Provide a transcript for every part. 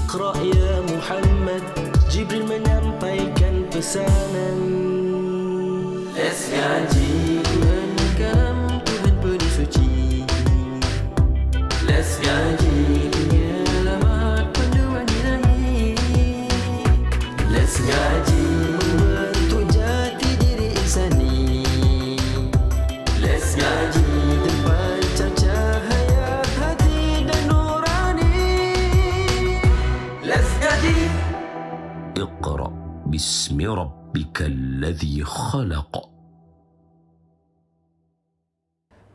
Iqra ya Muhammad, Jibril menyampaikan pesanan. Let's ngaji, Tuhan kalam, Tuhan penuh suci. Let's ngaji, dunia alamat panduan ilahi. Let's ngaji, membentuk jati diri insani. Let's ngaji, terpancar cahaya hati dan nurani. Let's ngaji. Iqra bismi rabbikal ladzi khalaq.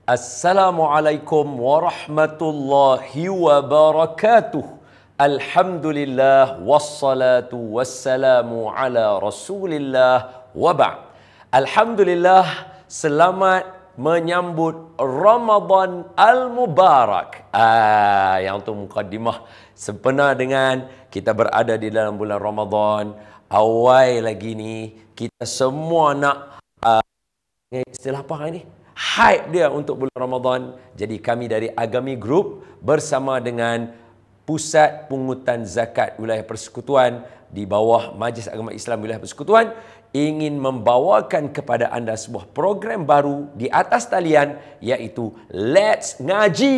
Assalamualaikum warahmatullahi wabarakatuh. Alhamdulillah wassalatu wassalamu ala Rasulillah wa ba'd. Alhamdulillah, selamat menyambut Ramadan al-Mubarak. Yang tu mukadimah sempena dengan kita berada di dalam bulan Ramadan. Awal lagi ni kita semua nak istilah apa hari ni? Hype dia untuk bulan Ramadan. Jadi kami dari Agami Group bersama dengan Pusat Pungutan Zakat Wilayah Persekutuan di bawah Majlis Agama Islam Wilayah Persekutuan ingin membawakan kepada anda sebuah program baru di atas talian, iaitu Let's Ngaji.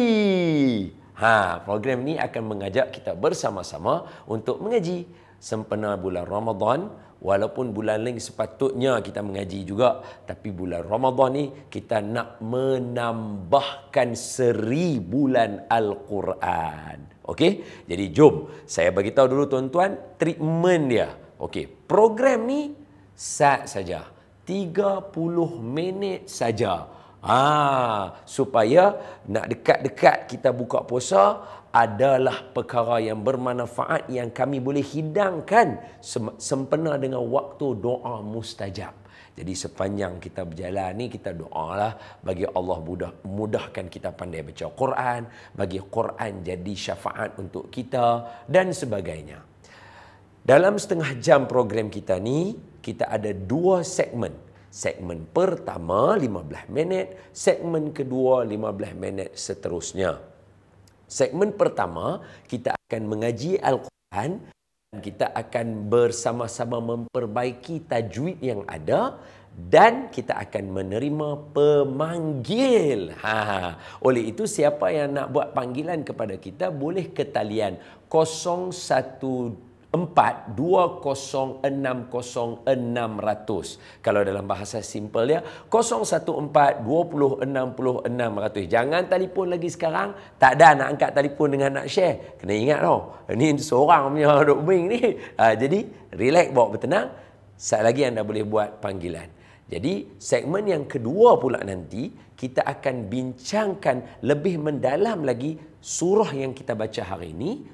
Program ini akan mengajak kita bersama-sama untuk mengaji sempena bulan Ramadan. Walaupun bulan lain sepatutnya kita mengaji juga, tapi bulan Ramadan ni kita nak menambahkan 1000 bulan Al-Quran. Okey? Jadi jom saya bagi tahu dulu tuan-tuan treatment dia. Okey, program ni sat saja. 30 minit saja. Supaya nak dekat-dekat kita buka puasa adalah perkara yang bermanfaat yang kami boleh hidangkan sempena dengan waktu doa mustajab. Jadi sepanjang kita berjalan ni kita doalah bagi Allah mudahkan kita pandai baca Quran, bagi Quran jadi syafaat untuk kita dan sebagainya. Dalam setengah jam program kita ni kita ada 2 segmen. Segmen pertama 15 minit, segmen kedua 15 minit seterusnya. Segmen pertama, kita akan mengaji Al-Quran dan kita akan bersama-sama memperbaiki tajwid yang ada dan kita akan menerima pemanggil. Oleh itu, siapa yang nak buat panggilan kepada kita boleh ke talian 014-2060600. Kalau dalam bahasa simple dia 014-20-60-600. Jangan telefon lagi sekarang. Tak ada nak angkat telefon dengan nak share. Kena ingat tau, ni seorang punya duk bing ni. Jadi relax, bawa bertenang. Sekali lagi anda boleh buat panggilan. Jadi segmen yang kedua pula nanti kita akan bincangkan lebih mendalam lagi surah yang kita baca hari ini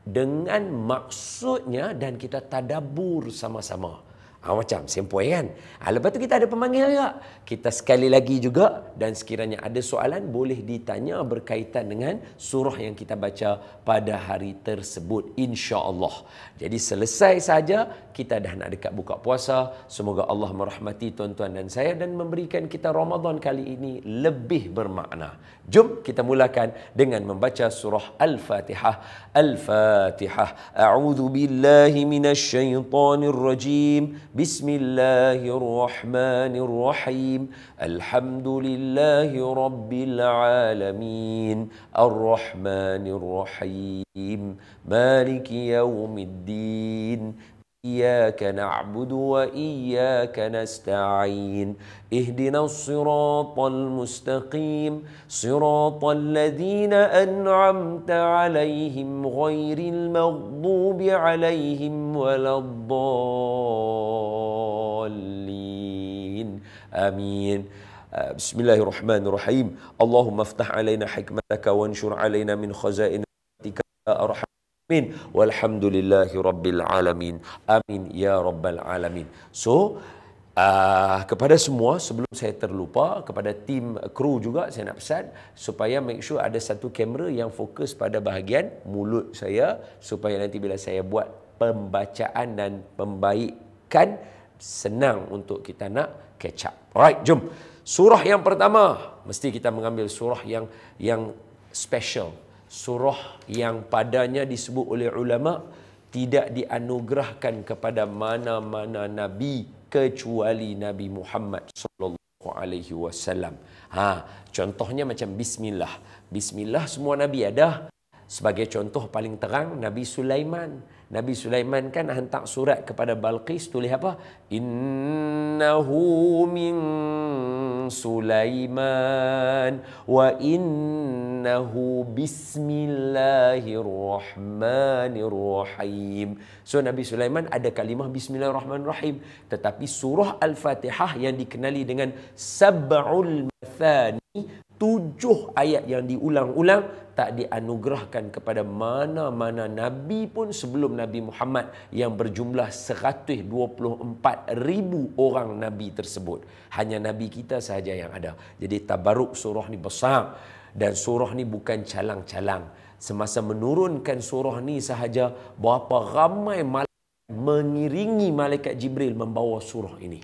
dengan maksudnya dan kita tadabbur sama-sama. Macam sempoi kan? Lepas tu kita ada pemanggil juga. Kita sekali lagi juga, dan sekiranya ada soalan boleh ditanya berkaitan dengan surah yang kita baca pada hari tersebut, insya-Allah. Jadi selesai saja kita dah nak dekat buka puasa. Semoga Allah merahmati tuan-tuan dan saya dan memberikan kita Ramadan kali ini lebih bermakna. Jom kita mulakan dengan membaca surah Al-Fatihah. Al-Fatihah. A'udzu billahi minasyaitonir rajim. Bismillahirrahmanirrahim. Alhamdulillahi rabbil alamin. Ar-Rahmanir-Rahim. Maliki yaumiddin. إياك نعبد وإياك نستعين اهدنا الصراط المستقيم صراط الذين أنعمت عليهم غير المغضوب عليهم ولا الضالين آمين. بسم الله الرحمن الرحيم. اللهم افتح علينا حكمتك وانشر علينا من خزائن رحمتك يا أرحم walhamdulillahi rabbil alamin. Amin ya rabbal alamin. So kepada semua, sebelum saya terlupa, kepada tim kru juga saya nak pesan supaya make sure ada satu kamera yang fokus pada bahagian mulut saya, supaya nanti bila saya buat pembacaan dan pembaikan senang untuk kita nak catch up. Alright, jom. Surah yang pertama, mesti kita mengambil surah yang special. surah yang padanya disebut oleh ulama tidak dianugerahkan kepada mana-mana nabi kecuali Nabi Muhammad sallallahu alaihi wasallam. Contohnya macam bismillah. Bismillah semua nabi ada. Sebagai contoh paling terang, Nabi Sulaiman. Nabi Sulaiman kan hantar surat kepada Balqis, tulis apa? Innahu min Sulaiman wa innahu bismillahirrahmanirrahim. So Nabi Sulaiman ada kalimah bismillahirrahmanirrahim, tetapi surah Al-Fatihah yang dikenali dengan sab'ul mathani, 7 ayat yang diulang-ulang, tak dianugerahkan kepada mana-mana Nabi pun sebelum Nabi Muhammad yang berjumlah 124,000 orang Nabi tersebut. Hanya Nabi kita sahaja yang ada. Jadi tabaruk surah ni besar. Dan surah ni bukan calang-calang. Semasa menurunkan surah ni sahaja, berapa ramai malaikat mengiringi malaikat Jibril membawa surah ini.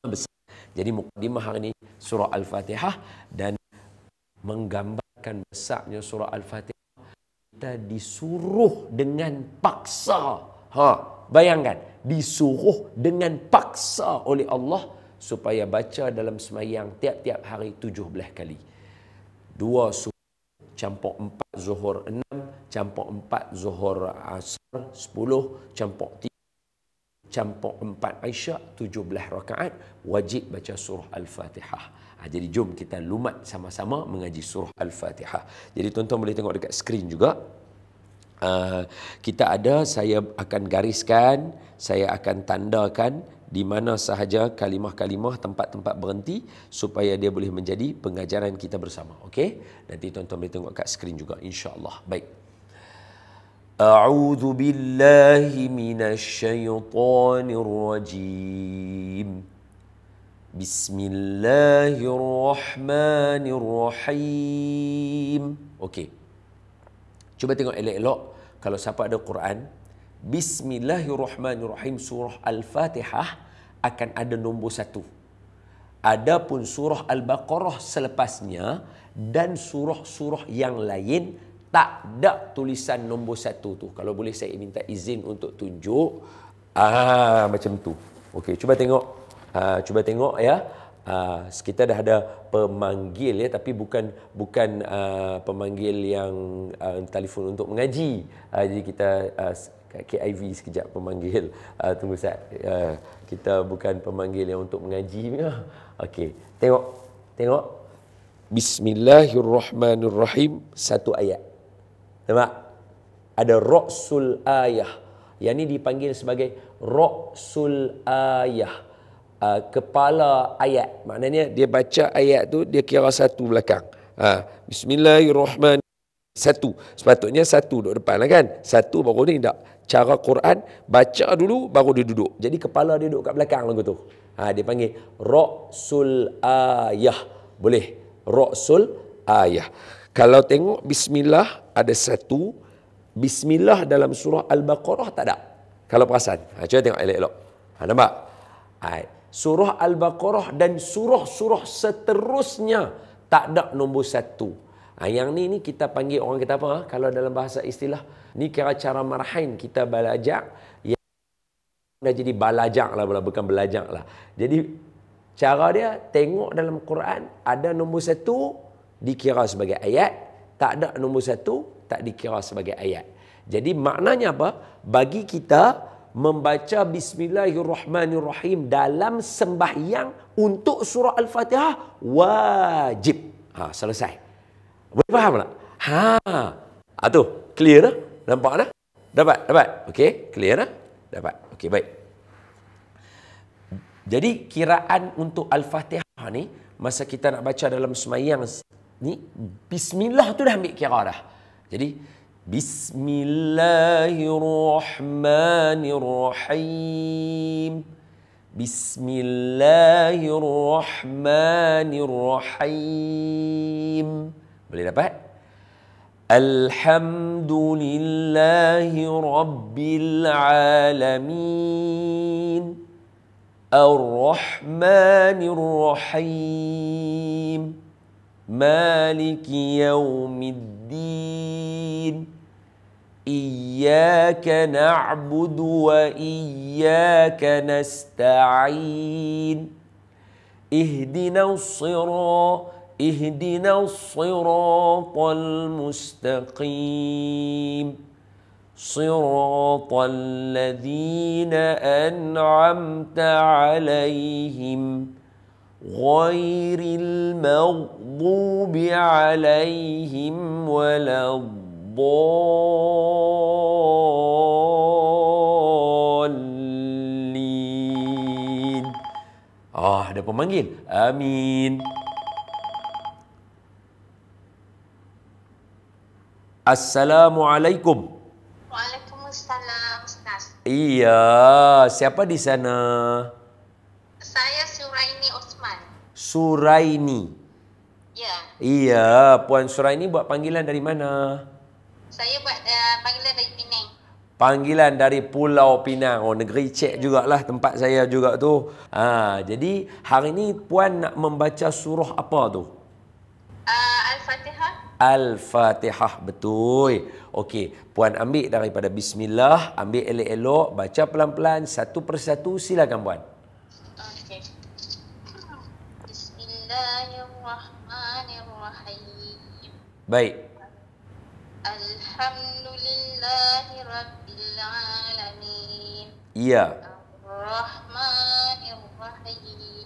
Besar. Jadi mukadimah hari ini surah Al-Fatihah, dan menggambarkan besarnya surah Al-Fatihah, kita disuruh dengan paksa. Bayangkan, disuruh dengan paksa oleh Allah supaya baca dalam semayang tiap-tiap hari 17 kali. 2 subuh campur 4 zuhur 6, campur 4 zuhur asar 10, campur 3 campur 4 Isyak, 17 rakaat, wajib baca surah Al-Fatihah. Jadi jom kita lumat sama-sama mengaji surah Al-Fatihah. Jadi tuan-tuan boleh tengok dekat skrin juga. Kita ada, saya akan gariskan, saya akan tandakan di mana sahaja kalimah-kalimah, tempat-tempat berhenti, supaya dia boleh menjadi pengajaran kita bersama. Okey? Nanti tuan-tuan boleh tengok kat skrin juga, insya-Allah. Baik. A'udzu billahi minasy syaithanir rajim. Bismillahirrahmanirrahim. Okey. Cuba tengok elok-elok, kalau siapa ada Quran, Bismillahirrahmanirrahim surah Al-Fatihah akan ada nombor 1. Adapun surah Al-Baqarah selepasnya dan surah-surah yang lain tak ada tulisan nombor 1 tu. Kalau boleh saya minta izin untuk tunjuk. Macam tu. Okey, cuba tengok. Cuba tengok ya. Kita dah ada pemanggil ya, tapi bukan pemanggil yang telefon untuk mengaji. Jadi kita KIV sekejap pemanggil. Tunggu Ustaz. Kita bukan pemanggil yang untuk mengaji. Okey, tengok. Bismillahirrahmanirrahim, 1 ayat. Nampak? Ada ra'sul ayah. Yang ni dipanggil sebagai ra'sul ayah. Kepala ayat. Maknanya dia baca ayat tu, dia kira 1 belakang. Bismillahirrahmanirrahim. 1. Sepatutnya 1 duduk depan lah kan. 1 baru ni tak. Cara Quran, baca dulu baru dia duduk. Jadi kepala dia duduk kat belakang lagu tu. Dia panggil ra'sul ayah. Boleh. Ra'sul ayah. Kalau tengok bismillah ada 1. Bismillah dalam surah Al-Baqarah tak ada. Kalau perasan. Cuba tengok elok-elok. Nampak? Surah Al-Baqarah dan surah-surah seterusnya tak ada nombor 1. Yang ni kita panggil, orang kata apa? Kalau dalam bahasa istilah, ni kira cara marhain kita belajar. Yang dah jadi belajar lah, bukan belajar lah. Jadi cara dia, tengok dalam Quran ada nombor 1 dikira sebagai ayat, tak ada nombor 1 tak dikira sebagai ayat. Jadi maknanya apa? Bagi kita membaca Bismillahirrahmanirrahim dalam sembahyang untuk surah Al-Fatihah wajib. Selesai. Boleh faham tak? Tu clear dah? Nampak dah? Dapat. Okey, clear dah? Dapat. Okey, baik. Jadi kiraan untuk Al-Fatihah ni, masa kita nak baca dalam semayang ni, bismillah tu dah ambil kira dah. Jadi Bismillahirrahmanirrahim. Bismillahirrahmanirrahim. Boleh dapat? Alhamdulillahi Rabbil Alamin. Ar-Rahmanir Rahim. Maliki yaumiddin. Iyyaka na'budu wa iyyaka nasta'in. Ihdinas siratal mustaqim. Siratal ladzina an'amta 'alaihim ghairil maghdubi 'alaihim waladdallin. Ada pemanggil. Amin. Assalamualaikum. Waalaikumsalam, Ustaz. Iya, siapa di sana? Saya Suraini Osman. Suraini. Ya, Iya, Puan Suraini buat panggilan dari mana? saya buat panggilan dari Penang. Panggilan dari Pulau Pinang. Oh, negeri Cek jugalah tempat saya juga tu. Jadi hari ni Puan nak membaca surah apa tu? Al-Fatihah. Al-Fatihah, betul. Okey, Puan ambil daripada Bismillah, ambil elok-elok, baca pelan-pelan, satu persatu, silakan Puan. Okey. Bismillahirrahmanirrahim. Baik. Alhamdulillahi Rabbil Alamin. Ya. Ar-Rahmanir-Rahim.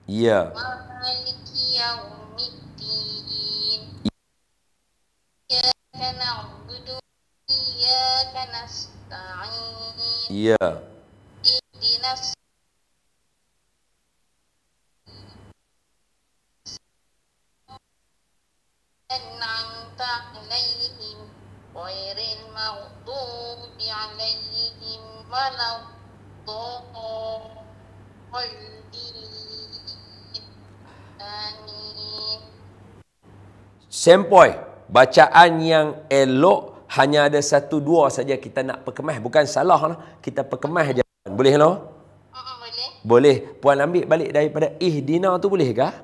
Ya. Maliki Yaumiddin. Iyyaka na'budu wa iyyaka nasta'in. Ya. Ihdinas an'amta 'alaihim ghairil maghdubi 'alaihim waladdallin. Amin. Sempoi, bacaan yang elok hanya ada satu dua saja kita nak perkemas. Bukan salah lah. Kita perkemas je. Boleh no? Boleh. Boleh. Puan ambil balik daripada ihdina tu boleh kah?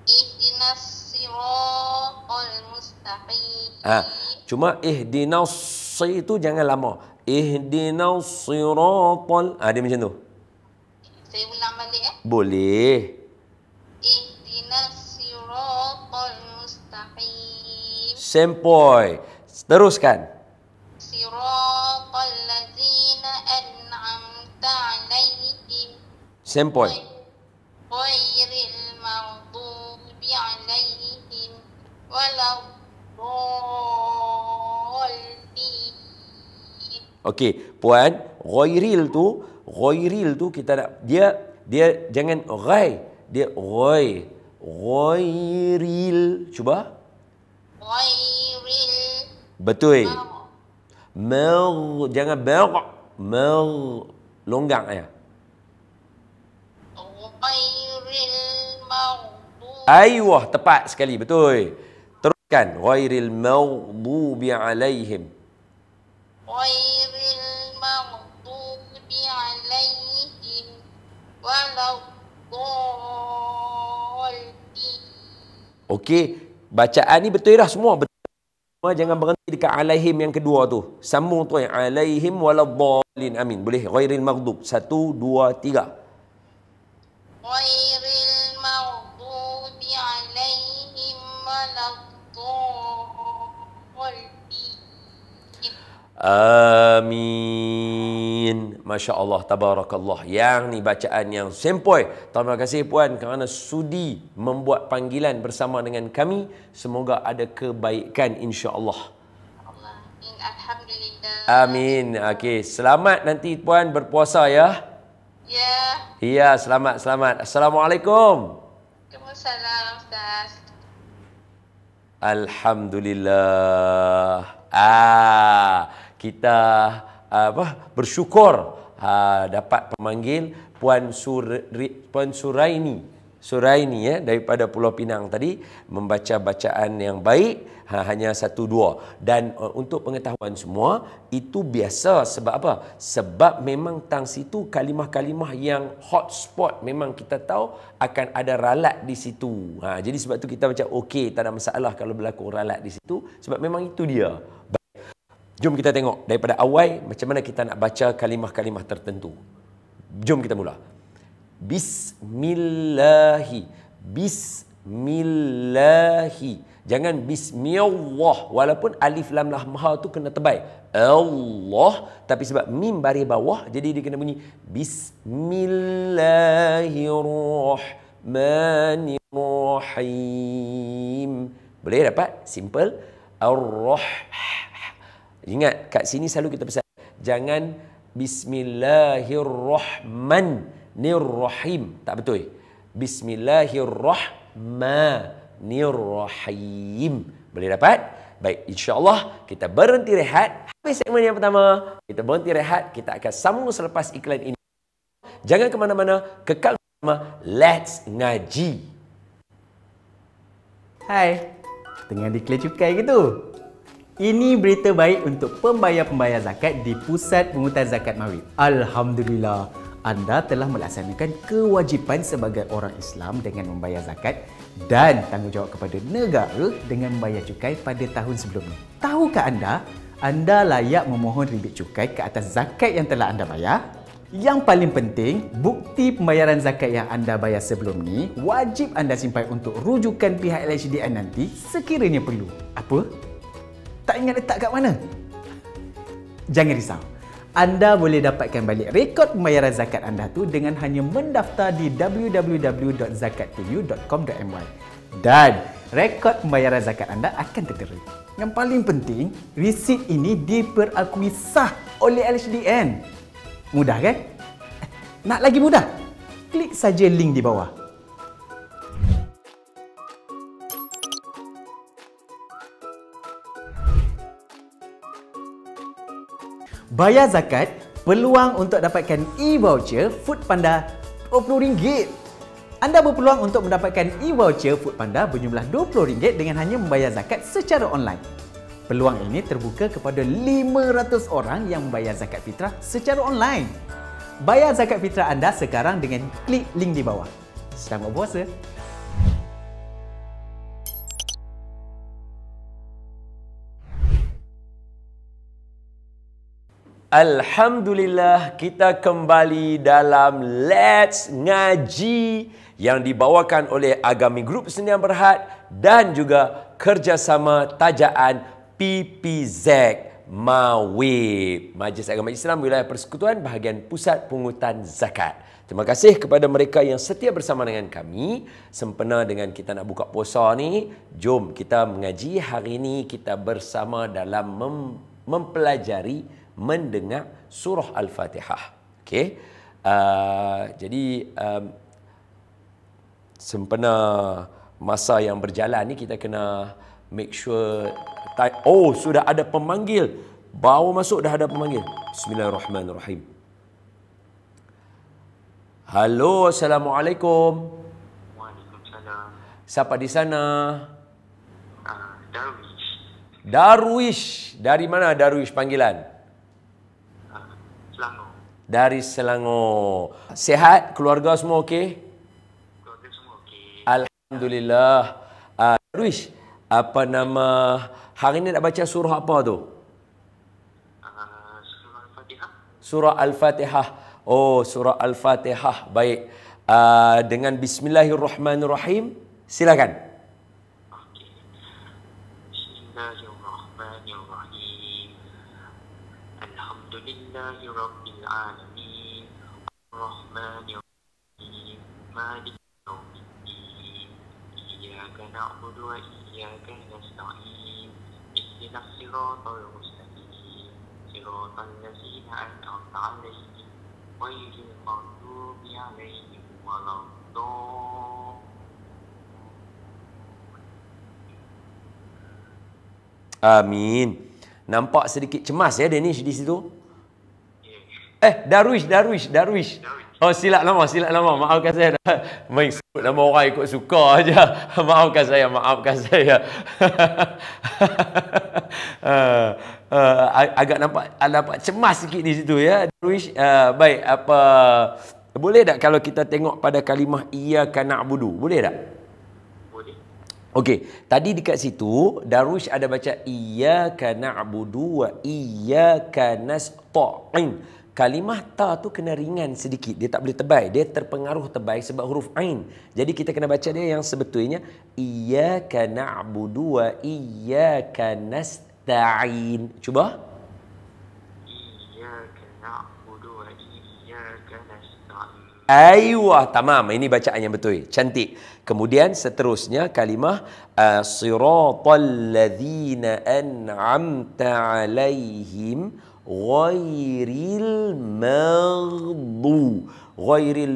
Ihdinas siratal mustaqim. Cuma ihdinas itu jangan lama. Ihdinas siratal. Dia macam tu. Saya ulang balik Boleh. Ihdinas siratal mustaqim. Sempoi. Teruskan. Siratal ladzina an'amta 'alaihim Sempoi. ghairil maghdubi 'alaihim waladdallin. Okey, Puan, ghairil tu kita nak dia jangan ghai, dia ghai. Ghairil, cuba. Ghairil Betul. Jangan longgang ya. ghairil maghdubi Ayuh, tepat sekali, betul. Teruskan, ghairil maghdubi alaihim. ghairil maghdubi 'alaihim waladdallin. Okey, bacaan ni betul dah semua. Betul. Jangan berhenti dekat alaihim yang kedua tu. Sambung tu yang alaihim waladdallin. Amin. Boleh. Ghairil maghdub. 1, 2, 3. Ghairil maghdubi 'alaihim waladdallin. Amin. Masya Allah, tabarakallah. Yang ni bacaan yang sempoi. Terima kasih Puan kerana sudi membuat panggilan bersama dengan kami. Semoga ada kebaikan insya-Allah. Alhamdulillah. Amin. Okey, selamat nanti Puan berpuasa ya. Ya. Ya, selamat. Assalamualaikum. Waalaikumsalam, Ustaz. Alhamdulillah. Kita bersyukur dapat pemanggil Puan Suraini. Surai ni daripada Pulau Pinang tadi membaca bacaan yang baik hanya 1-2. Dan untuk pengetahuan semua, itu biasa. Sebab apa? Sebab memang tang situ kalimah-kalimah yang hotspot, memang kita tahu akan ada ralat di situ. Jadi sebab tu kita macam okey, tak ada masalah kalau berlaku ralat di situ, sebab memang itu dia. Baik. Jom kita tengok daripada awal macam mana kita nak baca kalimah-kalimah tertentu. Jom kita mula. Bismillahi. Bismillahi. Jangan bismillah. Walaupun alif lam lam ha tu kena tebal. Allah. Tapi sebab mim baris bawah, jadi dia kena bunyi Bismillahirrahmanirrahim. Boleh dapat? Simple. Ar-Rah. Ingat, kat sini selalu kita pesan. Jangan Bismillahirrahmanirrahim. Tak betul. Bismillahirrahmanirrahim. Boleh dapat? Baik, insya-Allah kita berhenti rehat. Habis segmen yang pertama, kita berhenti rehat. Kita akan sambung selepas iklan ini. Jangan ke mana-mana, kekal bersama Let's Ngaji. Hai, tengah declare cukai gitu? Ini berita baik untuk pembayar-pembayar zakat di Pusat Pungutan Zakat Mawib. Alhamdulillah, anda telah melaksanakan kewajipan sebagai orang Islam dengan membayar zakat dan tanggungjawab kepada negara dengan membayar cukai pada tahun sebelumnya. Tahukah anda layak memohon rebit cukai ke atas zakat yang telah anda bayar? Yang paling penting, bukti pembayaran zakat yang anda bayar sebelum ni wajib anda simpan untuk rujukan pihak LHDN nanti sekiranya perlu. Apa? Tak ingat letak kat mana? Jangan risau. Anda boleh dapatkan balik rekod pembayaran zakat anda tu dengan hanya mendaftar di www.zakattoyou.com.my. Dan rekod pembayaran zakat anda akan tertera. Yang paling penting, resit ini diperakui sah oleh LHDN. Mudah kan? Nak lagi mudah? Klik saja link di bawah. Bayar zakat, peluang untuk dapatkan e-voucher Foodpanda RM20. Anda berpeluang untuk mendapatkan e-voucher Foodpanda berjumlah RM20 dengan hanya membayar zakat secara online. Peluang ini terbuka kepada 500 orang yang membayar zakat fitrah secara online. Bayar zakat fitrah anda sekarang dengan klik link di bawah. Selamat berpuasa! Alhamdulillah, kita kembali dalam Let's Ngaji yang dibawakan oleh Agami Group Sdn Bhd dan juga kerjasama tajaan PPZ Mawib, Majlis Agama Islam Wilayah Persekutuan Bahagian Pusat Pungutan Zakat. Terima kasih kepada mereka yang setia bersama dengan kami. Sempena dengan kita nak buka puasa ni, jom kita mengaji. Hari ini kita bersama dalam mempelajari mendengar surah Al-Fatihah. Okey. Jadi sempena masa yang berjalan ni kita kena make sure sudah ada pemanggil. Baru masuk dah ada pemanggil. Bismillahirrahmanirrahim. Halo, Assalamualaikum. Waalaikumsalam. Siapa di sana? Darwish. Darwish. Dari mana Darwish panggilan? Selangor. Dari Selangor. Sihat? Keluarga semua okey? Keluarga semua okey. Alhamdulillah. Darwish, apa nama hari ni nak baca surah apa tu? Surah Al-Fatihah. Surah Al-Fatihah. Oh, surah Al-Fatihah. Baik. Dengan Bismillahirrahmanirrahim. Silakan. Okey. Bismillahirrahmanirrahim. Alhamdulillahirabbil alamin. Ar-Rahmanir-Rahim. Maliki yaumiddin. Iyyaka na'budu wa iyyaka nasta'in. Ihdinas siratal mustaqim. Siratal ladzina an'amta 'alaihim ghairil maghdubi 'alaihim waladdallin. Amin. Nampak sedikit cemas ya Danish di situ? Yeah. Darwish. Darwish. Oh, silap nama. Maafkan saya dah main sebut nama orang ikut suka aja. Maafkan saya. Agak nampak cemas sikit di situ ya. Darwish, baik, boleh tak kalau kita tengok pada kalimah iyyaka na'budu? Boleh tak? Boleh. Okey, tadi dekat situ Darwish ada baca iyyaka na'budu wa iyyaka nasta'in. Kalimah ta tu kena ringan sedikit. Dia tak boleh tebal. Dia terpengaruh tebal sebab huruf ain. Jadi kita kena baca dia yang sebetulnya iyyaka na'budu wa iyyaka nasta'in. Cuba. Iyyaka na'budu wa iyyaka nasta'in. Aywa, tamam. Ini bacaan yang betul. Cantik. Kemudian seterusnya kalimah siratal ladzina an'amta 'alaihim ghairil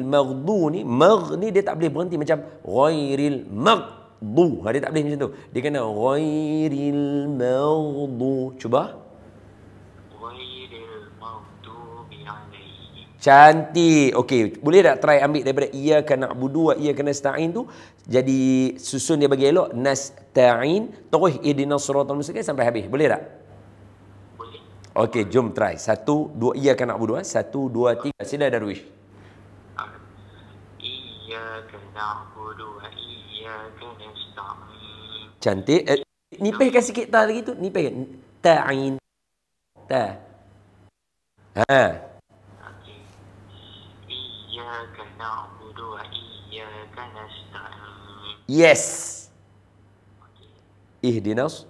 maghdu ni ni dia tak boleh berhenti macam ghairil maghdu. Dia tak boleh macam tu. Dia kena ghairil maghdu. Cuba. Ghairil maghdubi 'alaihim. Cantik. Okey, boleh tak try ambil daripada iyyaka na'budu wa iyyaka nasta'in tu jadi susun dia bagi elok nasta'in terus ihdinas siratal mustaqim sampai habis. Boleh tak? Okey, jom try. 1, 2, iyyaka na'budu. 1, 2, 3. Sila Darwish. Iyyaka na'budu wa iyyaka nasta'in. Cantik. Nipihkan sikit ta lagi tu. Nipihkan. Ta'in. Ta. Okey. Iyyaka na'budu wa iyyaka nasta'in. Yes. Ihdinas.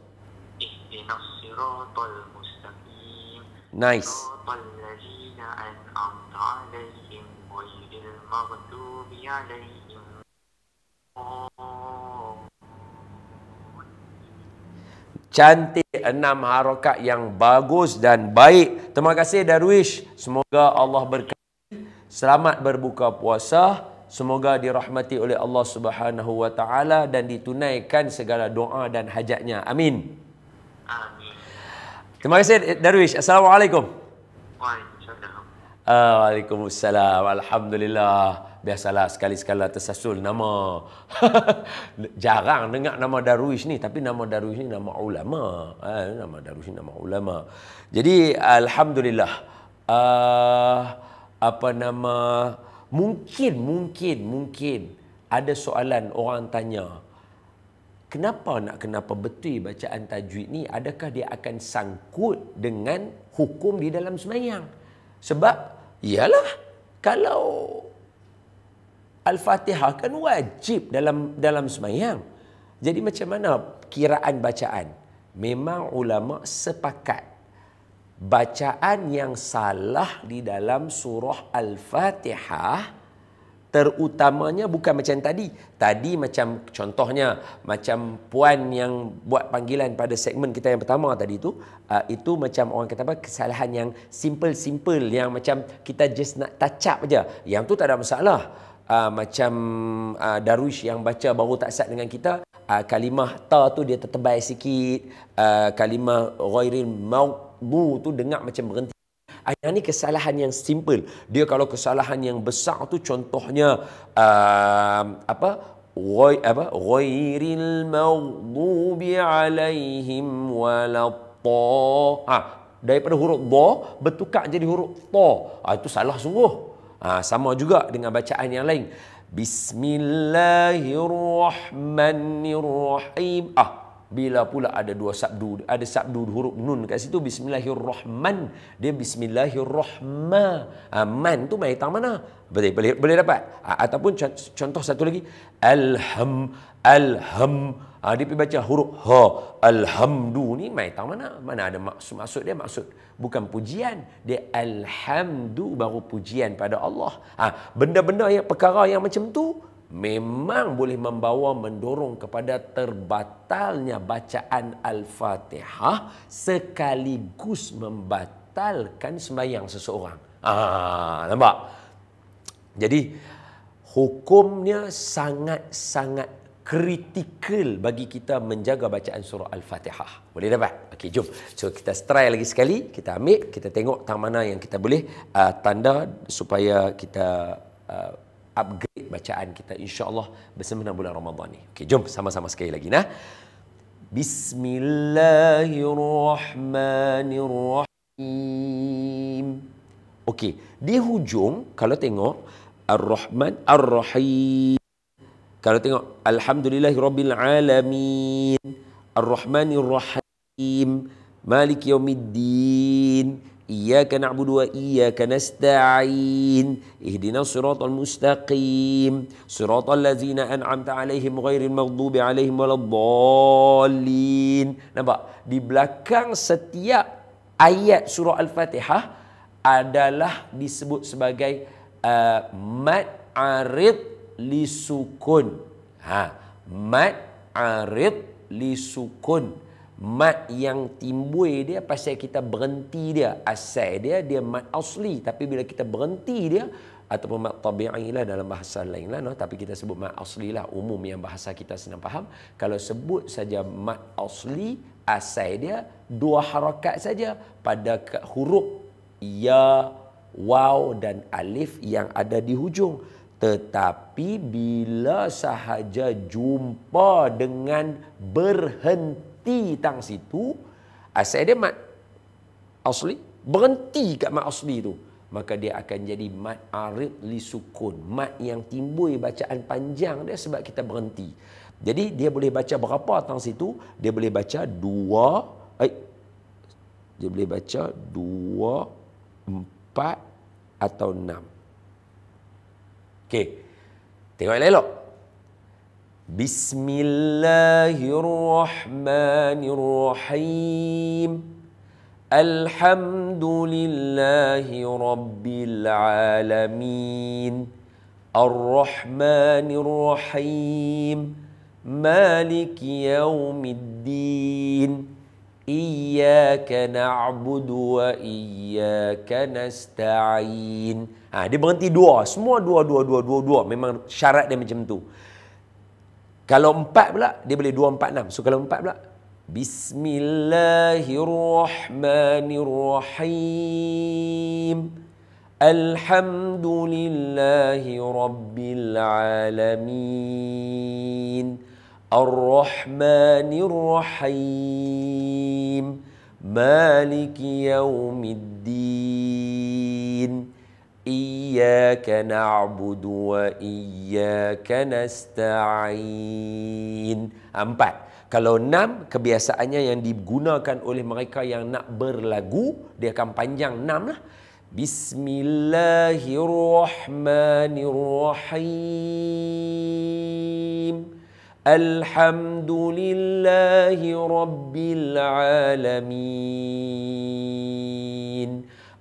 Ihdinas siratal mustaqim. Nice. صراط الذين أنعمت عليهم غير المغضوب عليهم. Cantik, 6 harakat yang bagus dan baik. Terima kasih Darwish. Semoga Allah berkati. Selamat berbuka puasa. Semoga dirahmati oleh Allah Subhanahu wa taala dan ditunaikan segala doa dan hajatnya. Amin. Amin. Terima kasih Darwish. Assalamualaikum. Waalaikumsalam. Waalaikumsalam. Alhamdulillah. Biasalah sekali-sekala tersasul nama. Jarang dengar nama Darwish ni. Tapi nama Darwish ni nama ulama. Nama Darwish ni nama ulama. Jadi Alhamdulillah. Mungkin ada soalan orang tanya. Kenapa betul bacaan tajwid ni? Adakah dia akan sangkut dengan hukum di dalam sembahyang? Sebab, iyalah, kalau Al-Fatihah kan wajib dalam sembahyang. Jadi macam mana kiraan bacaan? Memang ulama sepakat. Bacaan yang salah di dalam surah Al-Fatihah terutamanya bukan macam tadi. Tadi macam contohnya macam puan yang buat panggilan pada segmen kita yang pertama tadi tu, itu macam orang kata apa, kesalahan yang simple yang macam kita just nak touch up aja. Yang tu tak ada masalah. Macam Darwish yang baca baru tak sat dengan kita, kalimah ta tu dia tertebal sikit, kalimah ghairil maghdu tu dengar macam berhenti. Yang ni kesalahan yang simple. Dia kalau kesalahan yang besar tu contohnya ghairil maghdubi alaihim waladdallin. Daripada huruf dha bertukar jadi huruf ta. Itu salah sungguh. Sama juga dengan bacaan yang lain. Bismillahirrahmanirrahim. Bila pula ada dua sabdu, ada sabdu huruf nun kat situ, bismillahirrahman, dia bismillahirrahman. Man tu mai tang mana? Boleh dapat. Ataupun contoh satu lagi, alham. Dia pergi baca huruf ha, alhamdu ni mai tang mana? Mana ada maksud dia maksud bukan pujian, dia alhamdu baru pujian pada Allah. Benda-benda yang perkara yang macam tu memang boleh mendorong kepada terbatalnya bacaan Al-Fatihah sekaligus membatalkan sembahyang seseorang. Nampak? Jadi hukumnya sangat-sangat kritikal bagi kita menjaga bacaan surah Al-Fatihah. Boleh dapat? Okey, jom. So, kita try lagi sekali. Kita ambil, kita tengok tang mana yang kita boleh tanda supaya kita upgrade bacaan kita, insya-Allah bersama bulan Ramadan ni. Okey, jom sama-sama sekali lagi nah. Bismillahirrahmanirrahim. Okey, di hujung kalau tengok Ar-Rahman Ar-Rahim. Kalau tengok Alhamdulillahirabbil alamin, Ar-Rahmanir Rahim, Maliki Yaumiddin, Iyyaka na'budu wa iyyaka nasta'in, Ihdinas siratal mustaqim, siratal ladzina an'amta 'alaihim ghairil maghdubi 'alaihim waladdallin. Nampak? Di belakang setiap ayat surah Al-Fatihah adalah disebut sebagai mad arid li sukun. Mad arid li sukun. Mad yang timbul dia pasal kita berhenti dia. Asal dia mad asli, tapi bila kita berhenti dia ataupun mad tabi'i lah dalam bahasa lain lah, no? Tapi kita sebut mad asli lah, umum yang bahasa kita senang faham. Kalau sebut saja mad asli, asal dia 2 harakat saja pada huruf ya, waw dan alif yang ada di hujung. Tetapi bila sahaja jumpa dengan berhenti tang situ, asal dia mad asli, berhenti kat mad asli tu, maka dia akan jadi mad arid li sukun, mad yang timbul bacaan panjang dia sebab kita berhenti. Jadi dia boleh baca berapa tang situ? Dia boleh baca 2, dia boleh baca 2, 4 atau 6. Okey. Tengok elok. Bismillahirrahmanirrahim. Alhamdulillahi rabbil alamin. Ar-Rahmanir-Rahim. Maliki yaumiddin. Iyyaka na'budu wa iyyaka nasta'in. Dia berhenti 2. Semua 2. Memang syarat dia macam tu. Kalau 4 pula, dia boleh 2, 4, 6. So kalau 4 pula, Bismillahirrahmanirrahim. Alhamdulillahi rabbil alamin. Ar-Rahmanir-Rahim. Maliki yaumiddin. Iyyaka na'budu wa iyyaka nasta'in. 4. Kalau 6, kebiasaannya yang digunakan oleh mereka yang nak berlagu, dia akan panjang 6 lah. Bismillahirrahmanirrahim. Alhamdulillahi rabbil alamin.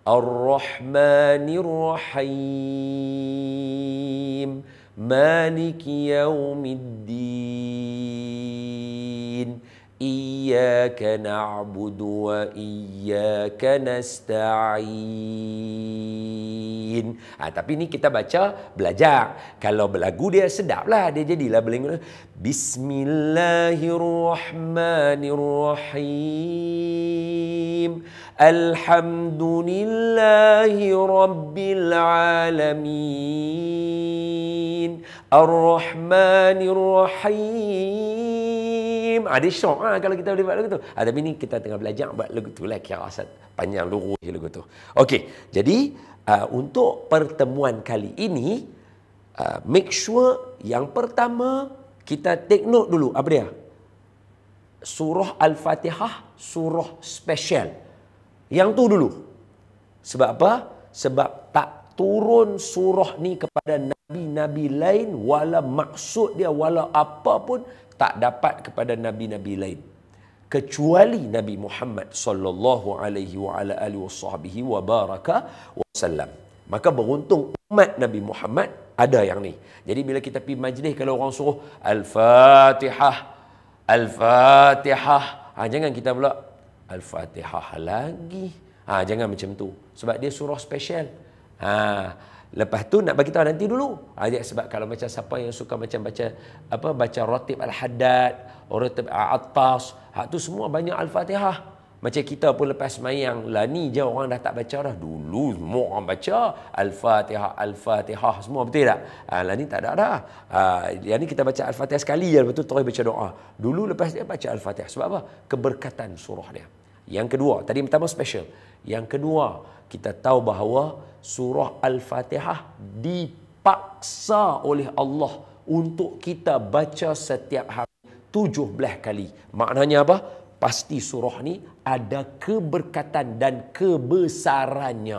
Ar-Rahmanir-Rahim. Maliki yaumiddin. Iyyaka na'budu wa iyyaka nasta'in. Tapi ni kita baca belajar. Kalau berlagu dia sedaplah, dia jadilah berlagu. Bismillahirrahmanirrahim. Alhamdulillahi rabbil alamin. Ar-Rahmanir-Rahim. Ada syok kalau kita boleh buat lagu tu. Tapi ni kita tengah belajar buat lagu tu lah, kira panjang lurus lagu tu. Okey, jadi untuk pertemuan kali ini, make sure yang pertama kita take note dulu apa dia? Surah Al-Fatihah, surah special. Yang tu dulu. Sebab apa? Sebab tak turun surah ni kepada nabi-nabi lain, wala maksud dia, wala apa pun tak dapat kepada nabi-nabi lain kecuali Nabi Muhammad sallallahu alaihi wa ala alihi wasahbihi wa baraka wasallam. Maka beruntung umat Nabi Muhammad ada yang ni. Jadi bila kita pergi majlis, kalau orang suruh Al-Fatihah, Al-Fatihah, jangan kita pula Al-Fatihah lagi. Jangan macam tu. Sebab dia surah special. Lepas tu nak bagi tahu nanti dulu. Sebab kalau macam siapa yang suka macam baca ratib al-haddad, ratib al-attas, hak tu semua banyak al-Fatihah. Macam kita pun lepas semayang lah ni je orang dah tak baca dah. Dulu semua orang baca al-Fatihah, al-Fatihah semua, betul tak? Lah ni tak ada dah. Yang ni kita baca al-Fatihah sekali je, lepas tu terus baca doa. Dulu lepas dia baca al-Fatihah. Sebab apa? Keberkatan surah dia. Yang kedua, tadi pertama special. Yang kedua, kita tahu bahawa surah Al-Fatihah dipaksa oleh Allah untuk kita baca setiap hari 17 kali. Maknanya apa? Pasti surah ni ada keberkatan dan kebesarannya.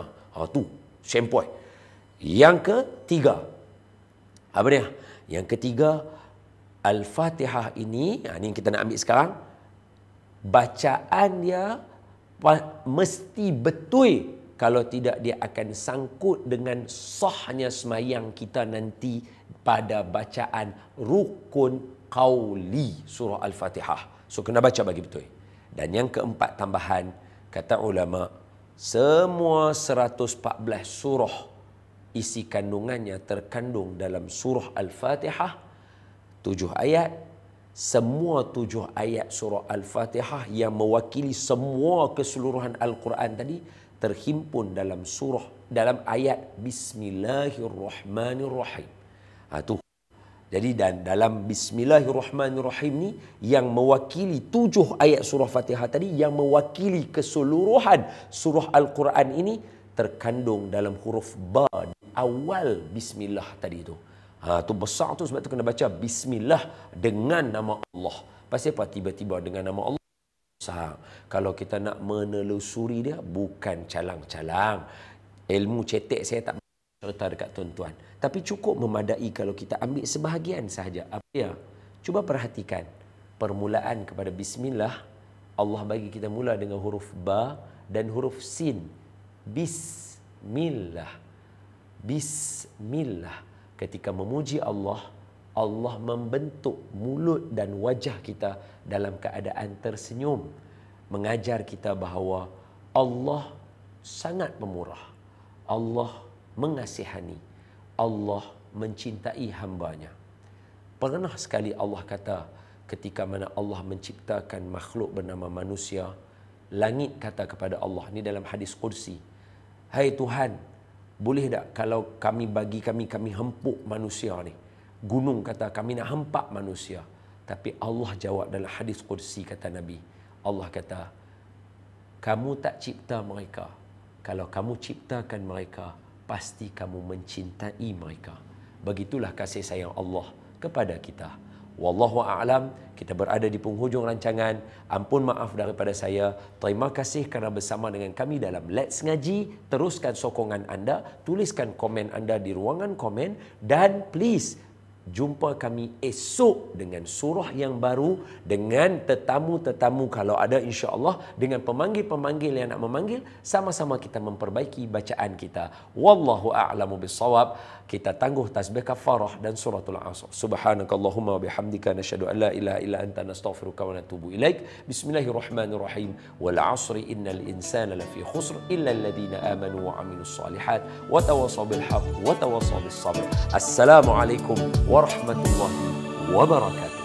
Tu, sempoi. Yang ketiga, apa dia? Yang ketiga, Al-Fatihah ini, ni kita nak ambil sekarang, bacaan dia mesti betul. Kalau tidak, dia akan sangkut dengan sahnya semayang kita nanti pada bacaan rukun qauli surah Al-Fatihah. So, kena baca bagi betul. Dan yang keempat tambahan, kata ulama, semua 114 surah isi kandungannya terkandung dalam surah Al-Fatihah, 7 ayat. Semua 7 ayat surah Al-Fatihah yang mewakili semua keseluruhan Al-Quran tadi terhimpun dalam dalam ayat Bismillahirrahmanirrahim. Tu. Jadi dan dalam Bismillahirrahmanirrahim ni yang mewakili 7 ayat surah Fatihah tadi, yang mewakili keseluruhan surah Al-Quran ini terkandung dalam huruf ba di awal Bismillah tadi tu. Tu besar tu, sebab tu kena baca Bismillah dengan nama Allah. Pasal apa tiba-tiba dengan nama Allah? Kalau kita nak menelusuri dia, bukan calang-calang. Ilmu cetek saya tak cerita dekat tuan-tuan. Tapi cukup memadai kalau kita ambil sebahagian sahaja. Apa ya? Cuba perhatikan. Permulaan kepada Bismillah, Allah bagi kita mula dengan huruf ba dan huruf sin. Bismillah. Bismillah. Ketika memuji Allah, Allah membentuk mulut dan wajah kita dalam keadaan tersenyum, mengajar kita bahawa Allah sangat pemurah, Allah mengasihani, Allah mencintai hambanya. Pernah sekali Allah kata, ketika mana Allah menciptakan makhluk bernama manusia, langit kata kepada Allah, ni dalam hadis Qudsi, "Hai Tuhan, boleh tak kalau kami hempuk manusia ni?" Gunung kata, "Kami nak hempak manusia." Tapi Allah jawab dalam hadis Qudsi, kata Nabi, Allah kata, "Kamu tak cipta mereka. Kalau kamu ciptakan mereka, pasti kamu mencintai mereka." Begitulah kasih sayang Allah kepada kita. Wallahu a'lam. Kita berada di penghujung rancangan. Ampun maaf daripada saya. Terima kasih kerana bersama dengan kami dalam Let's Ngaji. Teruskan sokongan anda, tuliskan komen anda di ruangan komen, dan please jumpa kami esok dengan surah yang baru, dengan tetamu-tetamu kalau ada, insya-Allah, dengan pemanggil-pemanggil yang nak memanggil. Sama-sama kita memperbaiki bacaan kita. Wallahu a'lamu bissawab. Kita tangguh tasbih kafarah dan suratul Asr. Subhanakallahumma wa bihamdika nasyhadu an la ilaha illa anta nastaghfiruka wa natubu ilaik. Bismillahirrahmanirrahim. Wal 'asri innal insana lafi khusr illa alladhina amanu wa 'amilus solihat wa tawassaw bil haqq wa tawassaw bis sabr. Assalamualaikum warahmatullahi wabarakatuh.